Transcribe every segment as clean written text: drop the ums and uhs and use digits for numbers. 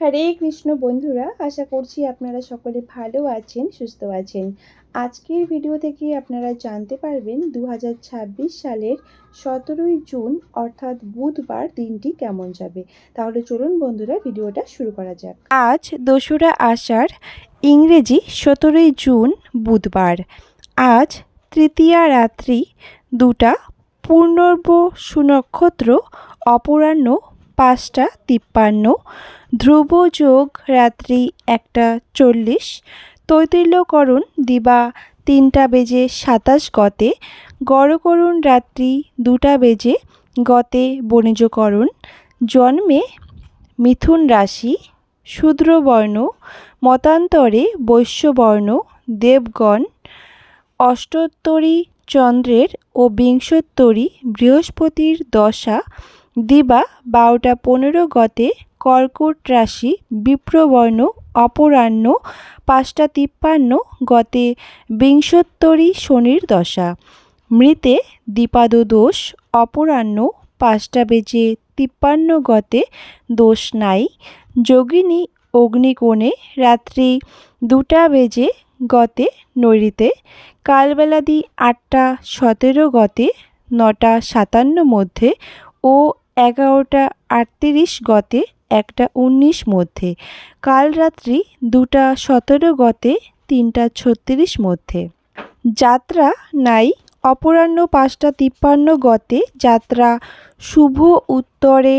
হরে কৃষ্ণ বন্ধুরা, আশা করছি আপনারা সকলে ভালো আছেন, সুস্থ আছেন। আজকের ভিডিও থেকে আপনারা জানতে পারবেন 2026 সালের 17ই জুন অর্থাৎ বুধবার দিনটি কেমন যাবে। তাহলে চলুন বন্ধুরা ভিডিওটা শুরু করা যাক। আজ 2রা আষাঢ়, ইংরেজি 17ই জুন বুধবার। আজ তৃতীয়া রাত্রি 2টা পূর্ণর্ব সুনক্ষত্র, অপরাহ্ন 5টা 53, ধ্রুব যোগ রাত্রি 1টা 40, তৈতিল্যকরণ দিবা 3টা বেজে 27 গতে, গড়করণ রাত্রি 2টা বেজে গতে বণিজকরণ। জন্মে মিথুন রাশি, শূদ্রবর্ণ, মতান্তরে বৈশ্যবর্ণ, দেবগণ। অষ্টোত্তরী চন্দ্রের ও বিংশোত্তরী বৃহস্পতির দশা দিবা 12টা 15 গতে, কর্কট রাশি, বিপ্রবর্ণ, অপরাহ্ন 5টা 53 গতে বিংশোত্তরী শনির দশা। মৃতে দ্বিপাদ দোষ, অপরাহ্ন 5টা বেজে 53 গতে দোষ নাই। যোগিনী অগ্নিকোণে রাত্রি 2টা বেজে গতে নৈরিতে, কালবেলাদি 8টা 17 গতে 9টা 57 মধ্যে ও 11টা 38 গতে 1টা 19 মধ্যে, কাল রাত্রি 2টা 17 গতে 3টা 36 মধ্যে। যাত্রা নাই। অপরাহ্ন 5টা 53 গতে যাত্রা শুভ, উত্তরে,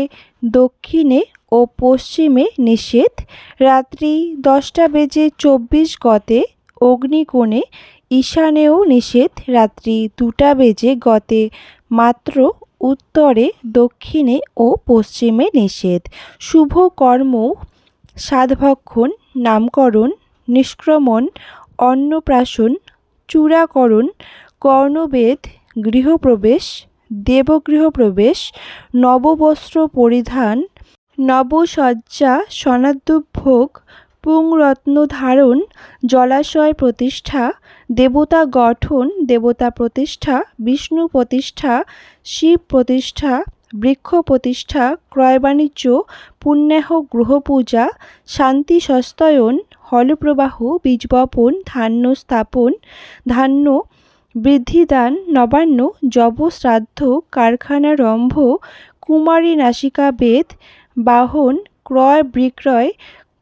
দক্ষিণে ও পশ্চিমে নিষেধ। রাত্রি 10টা বেজে 24 গতে অগ্নিকোণে, ঈশানেও নিষেধ। রাত্রি 2টা বেজে গতে মাত্র উত্তরে, দক্ষিণে ও পশ্চিমে নিষেধ। শুভ কর্ম সাধভক্ষণ, নামকরণ, নিষ্ক্রমণ, অন্নপ্রাশন, চূড়াকরণ, কর্ণবেদ, গৃহপ্রবেশ, দেবগৃহপ্রবেশ, নববস্ত্র পরিধান, নবসজ্জা, স্বর্ণাদ্যভোগ, পুংরত্ন ধারণ, জলাশয় প্রতিষ্ঠা, দেবতা গঠন, দেবতা প্রতিষ্ঠা, বিষ্ণু প্রতিষ্ঠা, শিব প্রতিষ্ঠা, বৃক্ষ প্রতিষ্ঠা, ক্রয়বাণিজ্য, পুণ্যাহ গ্রহপূজা, শান্তি সস্তায়ন, হলপ্রবাহ, বীজ বপন, ধান্য স্থাপন, ধান্য বৃদ্ধিদান, নবান্ন, যব শ্রাদ্ধ, কারখানারম্ভ, কুমারী নাসিকা বেদ, বাহন ক্রয় বিক্রয়,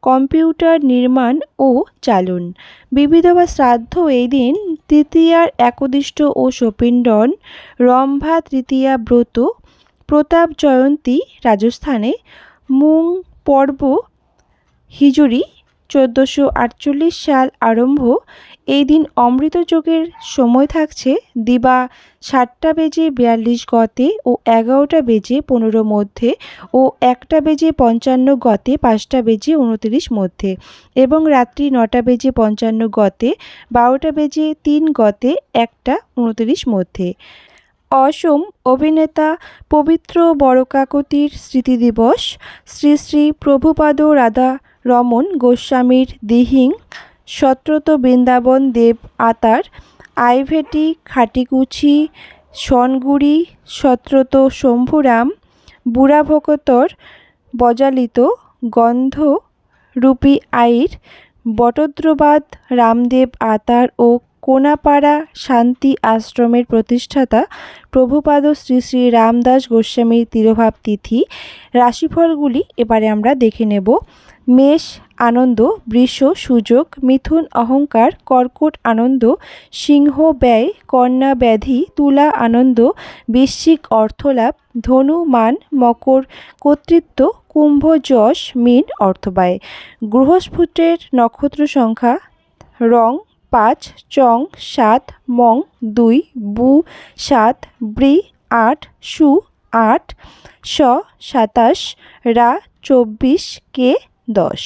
কম্পিউটার নির্মাণ ও চালন। বিবিধবা শ্রাদ্ধ এই দিন তৃতীয়ার একদিষ্ট ও সপিণ্ডন, রম্ভা তৃতীয়া ব্রত, প্রতাপ জয়ন্তী রাজস্থানে, মুং পর্ব হিজুরি 1448 সাল আরম্ভ। এই দিন অমৃত যোগের সময় থাকছে দিবা 7টা বেজে 42 গতে ও 11টা বেজে 15 মধ্যে ও 1টা বেজে 55 গতে 5টা বেজে 29 মধ্যে এবং রাত্রি 9টা বেজে 55 গতে 12টা বেজে 3 গতে 1টা 29 মধ্যে। অসম অভিনেতা পবিত্র বড়কাকতির স্মৃতি দিবস। শ্রী শ্রী প্রভুপাদ রাধা রমন গোস্বামীর দিহিং, সত্রত বৃন্দাবন দেব আতার, আইভেটি খাটিকুচি সনগুড়ি, সত্রত শম্ভুরাম, বুড়াভকতর বজালিত গন্ধ রূপী আইর, বটদ্রবাদ রামদেব আতার ও কোনাপাড়া শান্তি আশ্রমের প্রতিষ্ঠাতা প্রভুপাদ শ্রী শ্রী রামদাস গোস্বামীর তিরোভাব তিথি। রাশিফলগুলি এবারে আমরা দেখে নেব। মেষ আনন্দ, বৃষ সুযোগ, মিথুন অহংকার, কর্কট আনন্দ, সিংহ ব্যয়, কন্যা ব্যাধি, তুলা আনন্দ, বৃশ্চিক অর্থলাভ, ধনু মান, মকর কর্তৃত্ব, কুম্ভ যশ, মীন অর্থব্যয়। বৃহস্পতির নক্ষত্র সংখ্যা রং 5, চং 7, মং 2, বু 7, বৃ 8, সু 8, শ 27, রা 24, কে 10।